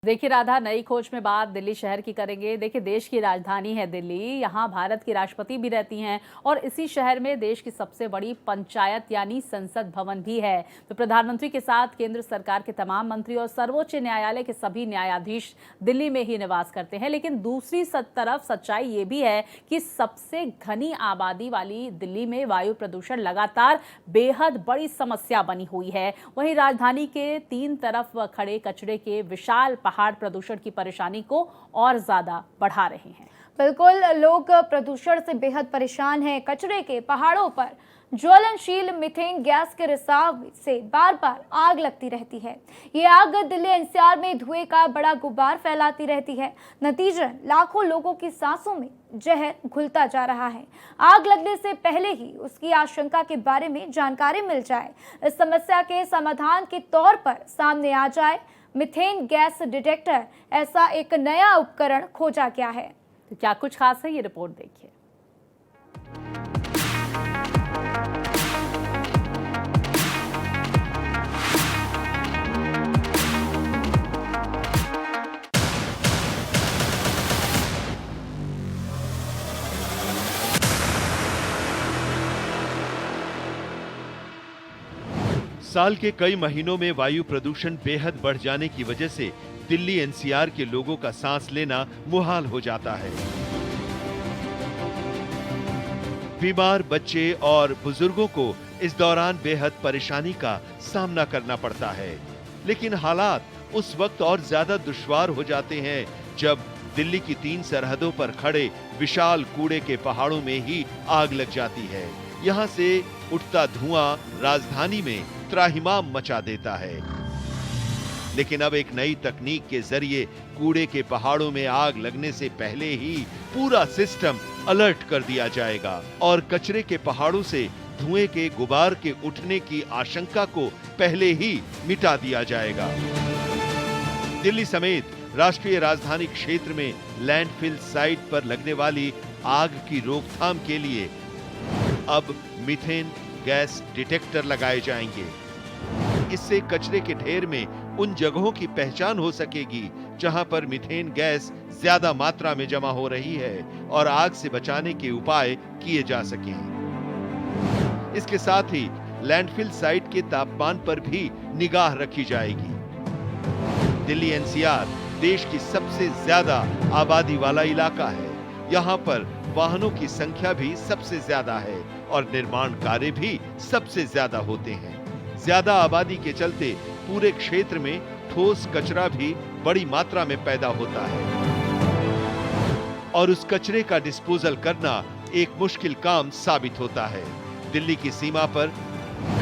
देखिए राधा, नई खोज में बात दिल्ली शहर की करेंगे। देखिए, देश की राजधानी है दिल्ली, यहाँ भारत की राष्ट्रपति भी रहती हैं और इसी शहर में देश की सबसे बड़ी पंचायत यानी संसद भवन भी है। तो प्रधानमंत्री के साथ केंद्र सरकार के तमाम मंत्री और सर्वोच्च न्यायालय के सभी न्यायाधीश दिल्ली में ही निवास करते हैं। लेकिन दूसरी तरफ सच्चाई ये भी है कि सबसे घनी आबादी वाली दिल्ली में वायु प्रदूषण लगातार बेहद बड़ी समस्या बनी हुई है। वहीं राजधानी के 3 तरफ खड़े कचरे के विशाल पहाड़ प्रदूषण की परेशानी को और ज्यादा बढ़ा रहे हैं। बिल्कुल, लोग प्रदूषण से बेहद परेशान हैं। कचरे के पहाड़ों पर ज्वलनशील मीथेन गैस के रिसाव से बार बार आग लगती रहती है। ये आग दिल्ली एनसीआर में धुएं का बड़ा गुब्बार फैलाती रहती है। नतीजन लाखों लोगों की सांसों में जहर घुलता जा रहा है। आग लगने से पहले ही उसकी आशंका के बारे में जानकारी मिल जाए, इस समस्या के समाधान के तौर पर सामने आ जाए। मीथेन गैस डिटेक्टर ऐसा एक नया उपकरण खोजा गया है। तो क्या कुछ खास है, ये रिपोर्ट देखिए। साल के कई महीनों में वायु प्रदूषण बेहद बढ़ जाने की वजह से दिल्ली एनसीआर के लोगों का सांस लेना मुहाल हो जाता है। बीमार बच्चे और बुजुर्गों को इस दौरान बेहद परेशानी का सामना करना पड़ता है। लेकिन हालात उस वक्त और ज्यादा दुश्वार हो जाते हैं जब दिल्ली की 3 सरहदों पर खड़े विशाल कूड़े के पहाड़ों में ही आग लग जाती है। यहाँ से उठता धुआं राजधानी में त्राहिमाम मचा देता है। लेकिन अब एक नई तकनीक के जरिए कूड़े के पहाड़ों में आग लगने से पहले ही पूरा सिस्टम अलर्ट कर दिया जाएगा और कचरे के पहाड़ों से धुएं के गुबार के उठने की आशंका को पहले ही मिटा दिया जाएगा। दिल्ली समेत राष्ट्रीय राजधानी क्षेत्र में लैंडफिल साइट पर लगने वाली आग की रोकथाम के लिए अब मीथेन गैस डिटेक्टर लगाए जाएंगे। इससे कचरे के ढेर में उन जगहों की पहचान हो सकेगी जहां पर मीथेन गैस ज्यादा मात्रा में जमा हो रही है और आग से बचाने के उपाय किए जा सकें। इसके साथ ही लैंडफिल साइट के तापमान पर भी निगाह रखी जाएगी। दिल्ली एनसीआर देश की सबसे ज्यादा आबादी वाला इलाका है। यहाँ पर वाहनों की संख्या भी सबसे ज्यादा है और निर्माण कार्य भी सबसे ज्यादा होते हैं। ज्यादा आबादी के चलते पूरे क्षेत्र में ठोस कचरा भी बड़ी मात्रा में पैदा होता है और उस कचरे का डिस्पोजल करना एक मुश्किल काम साबित होता है। दिल्ली की सीमा पर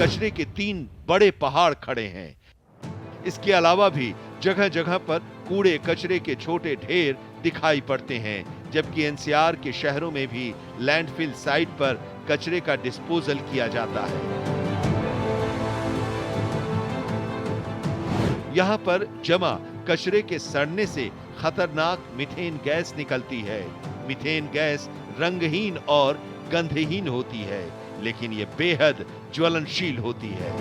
कचरे के 3 बड़े पहाड़ खड़े हैं। इसके अलावा भी जगह जगह पर कूड़े कचरे के छोटे ढेर दिखाई पड़ते हैं, जबकि एनसीआर के शहरों में भी लैंडफिल साइट पर कचरे का डिस्पोजल किया जाता है। यहाँ पर जमा कचरे के सड़ने से खतरनाक मीथेन गैस निकलती है। मीथेन गैस रंगहीन और गंधहीन होती है, लेकिन ये बेहद ज्वलनशील होती है।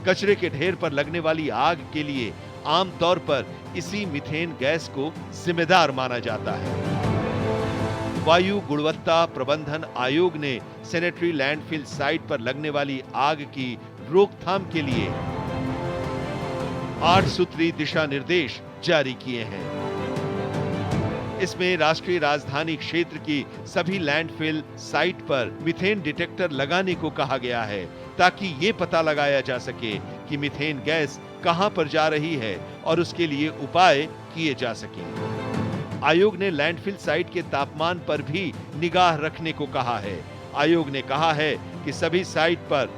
कचरे के ढेर पर लगने वाली आग के लिए आमतौर पर इसी मीथेन गैस को जिम्मेदार माना जाता है। वायु गुणवत्ता प्रबंधन आयोग ने सैनिटरी लैंडफिल साइट पर लगने वाली आग की रोकथाम के लिए 8 सूत्री दिशा निर्देश जारी किए हैं। इसमें राष्ट्रीय राजधानी क्षेत्र की सभी लैंडफिल साइट पर मीथेन डिटेक्टर लगाने को कहा गया है, ताकि ये पता लगाया जा सके कि मीथेन गैस कहां पर जा रही है और उसके लिए उपाय किए जा सकें। आयोग ने लैंडफिल साइट के तापमान पर भी निगाह रखने को कहा है। आयोग ने कहा है कि सभी साइट पर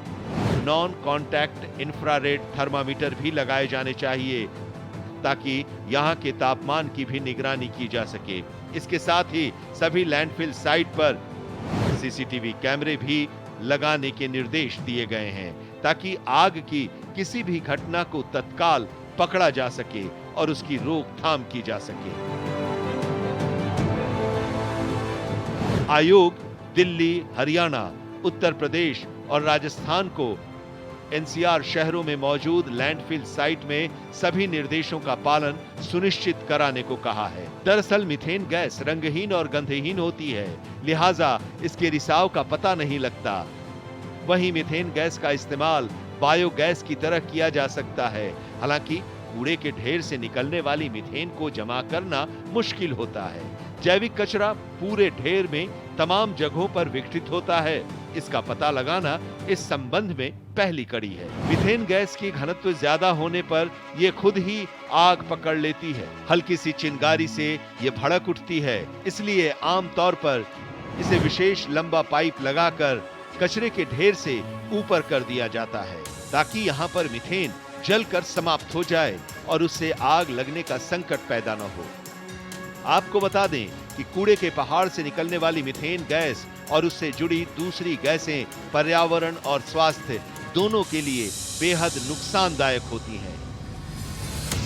नॉन कॉन्टैक्ट इंफ्रारेड थर्मामीटर भी लगाए जाने चाहिए, ताकि यहाँ के तापमान की भी निगरानी की जा सके। इसके साथ ही सभी लैंडफिल साइट पर सीसीटीवी कैमरे भी लगाने के निर्देश दिए गए हैं, ताकि आग की किसी भी घटना को तत्काल पकड़ा जा सके और उसकी रोकथाम की जा सके। आयोग दिल्ली, हरियाणा, उत्तर प्रदेश और राजस्थान को एनसीआर शहरों में मौजूद लैंडफिल साइट में सभी निर्देशों का पालन सुनिश्चित कराने को कहा है। दरअसल मीथेन गैस रंगहीन और गंधहीन होती है, लिहाजा इसके रिसाव का पता नहीं लगता। वहीं मीथेन गैस का इस्तेमाल बायोगैस की तरह किया जा सकता है। हालांकि कूड़े के ढेर से निकलने वाली मीथेन को जमा करना मुश्किल होता है। जैविक कचरा पूरे ढेर में तमाम जगहों पर विघटित होता है। इसका पता लगाना इस संबंध में पहली कड़ी है। मीथेन गैस की घनत्व ज्यादा होने पर ये खुद ही आग पकड़ लेती है। हल्की सी चिंगारी से ये भड़क उठती है। इसलिए आमतौर पर इसे विशेष लंबा पाइप लगाकर कचरे के ढेर से ऊपर कर दिया जाता है, ताकि यहाँ पर मीथेन जलकर समाप्त हो जाए और उससे आग लगने का संकट पैदा न हो। आपको बता दें कि कूड़े के पहाड़ से निकलने वाली मीथेन गैस और उससे जुड़ी दूसरी गैसें पर्यावरण और स्वास्थ्य दोनों के लिए बेहद नुकसानदायक होती हैं।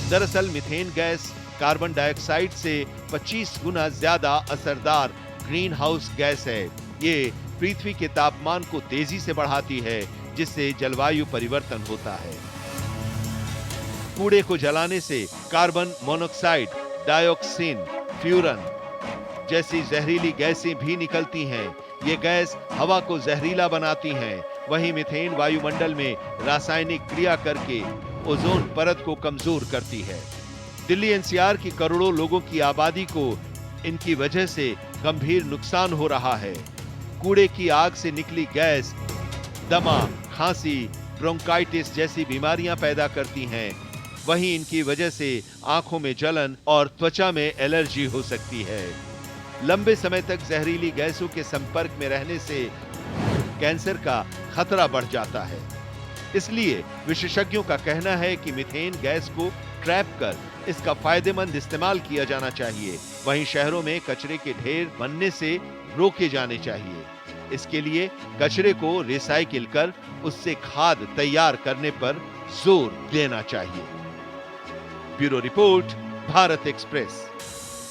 दरअसल मीथेन गैस कार्बन डाइऑक्साइड से 25 गुना ज्यादा असरदार ग्रीन हाउस गैस है। ये पृथ्वी के तापमान को तेजी से बढ़ाती है, जिससे जलवायु परिवर्तन होता है। कूड़े को जलाने से कार्बन मोनोऑक्साइड, डाइऑक्सिन, फ्यूरन जैसी जहरीली गैसें भी निकलती हैं। ये गैस हवा को जहरीला बनाती हैं। वहीं मीथेन वायुमंडल में रासायनिक क्रिया करके ओजोन परत को कमजोर करती है। दिल्ली एनसीआर की करोड़ों लोगों की आबादी को इनकी वजह से गंभीर नुकसान हो रहा है। कूड़े की आग से निकली गैस दमा, खांसी, ब्रोंकाइटिस जैसी बीमारियां पैदा करती हैं। वहीं इनकी वजह से आंखों में जलन और त्वचा में एलर्जी हो सकती है। लंबे समय तक जहरीली गैसों के संपर्क में रहने से कैंसर का खतरा बढ़ जाता है। इसलिए विशेषज्ञों का कहना है कि मीथेन गैस को ट्रैप कर इसका फायदेमंद इस्तेमाल किया जाना चाहिए। वहीं शहरों में कचरे के ढेर बनने से रोके जाने चाहिए। इसके लिए कचरे को रिसाइकिल कर उससे खाद तैयार करने पर जोर देना चाहिए। Bureau report, Bharat express.